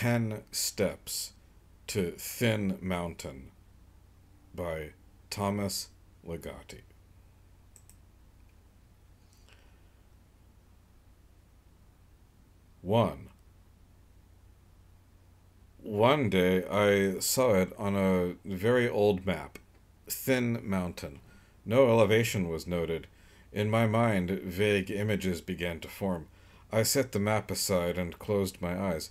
10 Steps to Thin Mountain by Thomas Ligotti. 1. One day I saw it on a very old map. Thin Mountain. No elevation was noted. In my mind, vague images began to form. I set the map aside and closed my eyes.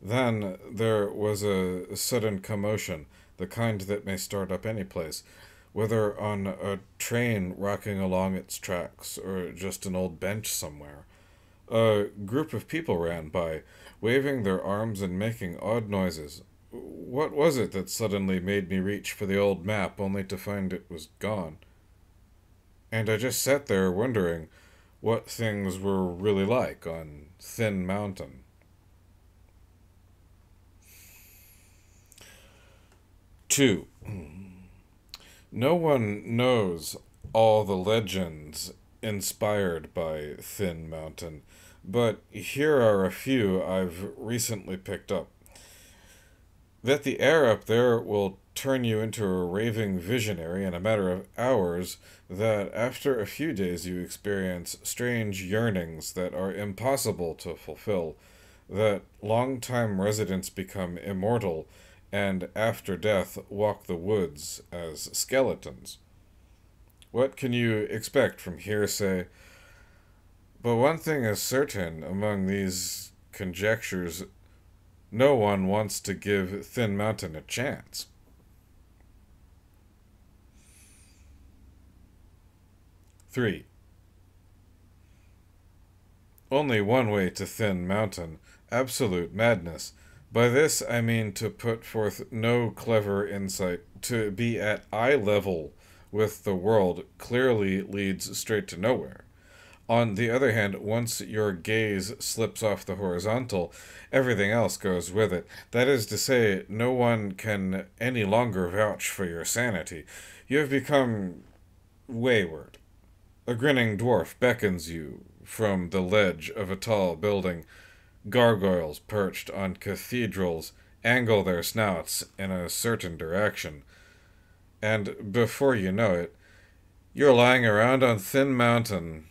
Then there was a sudden commotion, the kind that may start up any place, whether on a train rocking along its tracks or just an old bench somewhere. A group of people ran by, waving their arms and making odd noises. What was it that suddenly made me reach for the old map only to find it was gone? And I just sat there wondering what things were really like on Thin Mountain. 2. No one knows all the legends inspired by Thin Mountain, but here are a few I've recently picked up. That the air up there will turn you into a raving visionary in a matter of hours, that after a few days you experience strange yearnings that are impossible to fulfill, that long-time residents become immortal, and after death walk the woods as skeletons. What can you expect from hearsay? But one thing is certain among these conjectures: no one wants to give Thin Mountain a chance. 3. Only one way to Thin Mountain: absolute madness. By this I mean to put forth no clever insight. To be at eye level with the world clearly leads straight to nowhere. On the other hand, once your gaze slips off the horizontal, everything else goes with it. That is to say, no one can any longer vouch for your sanity. You have become wayward. A grinning dwarf beckons you from the ledge of a tall building. Gargoyles perched on cathedrals angle their snouts in a certain direction. And before you know it, you're lying around on Thin Mountain.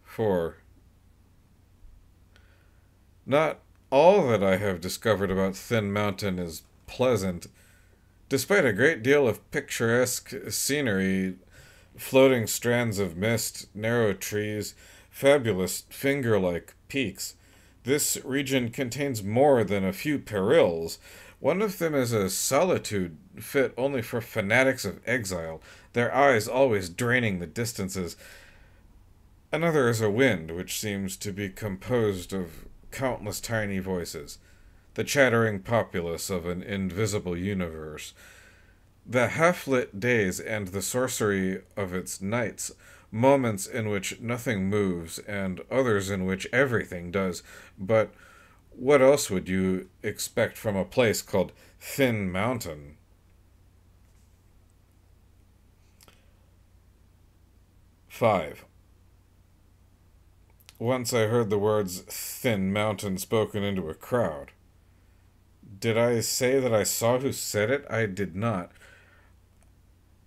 4. Not all that I have discovered about Thin Mountain is pleasant. Despite a great deal of picturesque scenery, floating strands of mist, narrow trees, fabulous finger-like peaks, this region contains more than a few perils. One of them is a solitude fit only for fanatics of exile, their eyes always draining the distances. Another is a wind which seems to be composed of countless tiny voices, the chattering populace of an invisible universe. The half-lit days and the sorcery of its nights, moments in which nothing moves and others in which everything does. But what else would you expect from a place called Thin Mountain? 5. Once I heard the words Thin Mountain spoken into a crowd. Did I say that I saw who said it? I did not.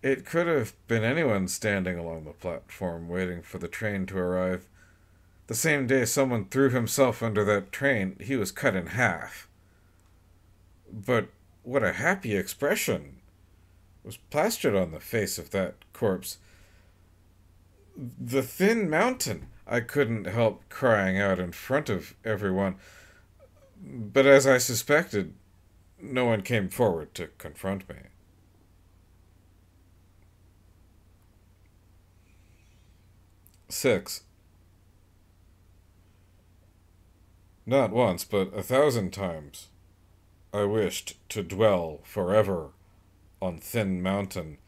It could have been anyone standing along the platform waiting for the train to arrive. The same day someone threw himself under that train, he was cut in half. But what a happy expression was plastered on the face of that corpse. The Thin Mountain! I couldn't help crying out in front of everyone. But as I suspected, no one came forward to confront me. 6. Not once, but 1,000 times, I wished to dwell forever on Thin Mountain,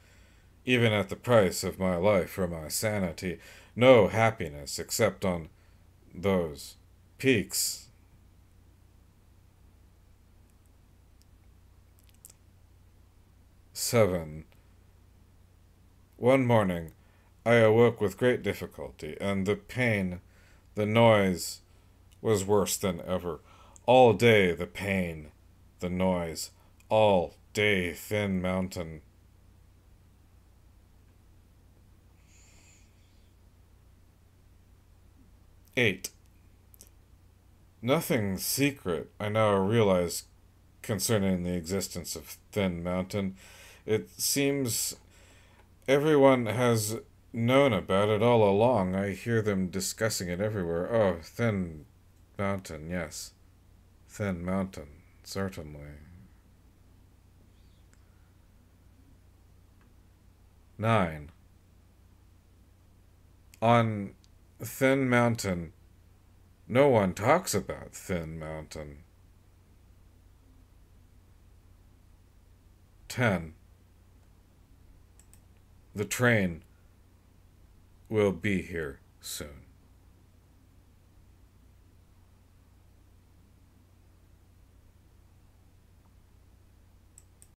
even at the price of my life or my sanity. No happiness except on those peaks. 7. One morning I awoke with great difficulty, and the pain The noise was worse than ever. All day the pain, the noise. All day Thin Mountain. 8. Nothing secret, I now realize, concerning the existence of Thin Mountain. It seems everyone has known about it all along. I hear them discussing it everywhere. Oh, Thin Mountain, yes. Thin Mountain, certainly. 9. On Thin Mountain, no one talks about Thin Mountain. 10. The train will be here soon.